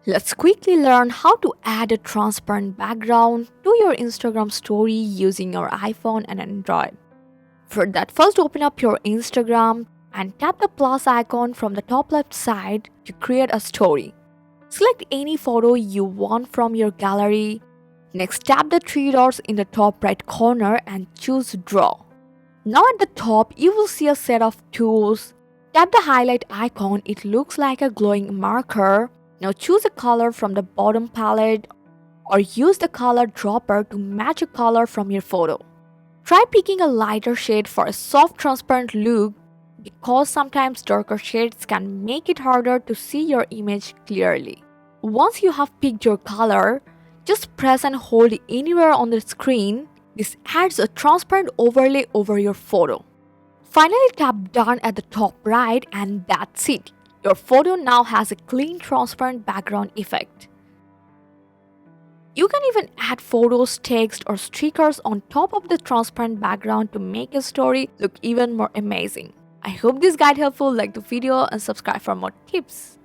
Let's quickly learn how to add a transparent background to your Instagram story using your iPhone and Android. For that, first open up your Instagram and tap the plus icon from the top left side to create a story. Select any photo you want from your gallery. Next, tap the three dots in the top right corner and choose Draw. Now at the top, you will see a set of tools. Tap the highlight icon, it looks like a glowing marker. Now choose a color from the bottom palette or use the color dropper to match a color from your photo. Try picking a lighter shade for a soft transparent look because sometimes darker shades can make it harder to see your image clearly. Once you have picked your color, just press and hold anywhere on the screen. This adds a transparent overlay over your photo. Finally, tap done at the top right and that's it. Your photo now has a clean transparent background effect. You can even add photos, text or stickers on top of the transparent background to make your story look even more amazing. I hope this guide helpful. Like the video and subscribe for more tips.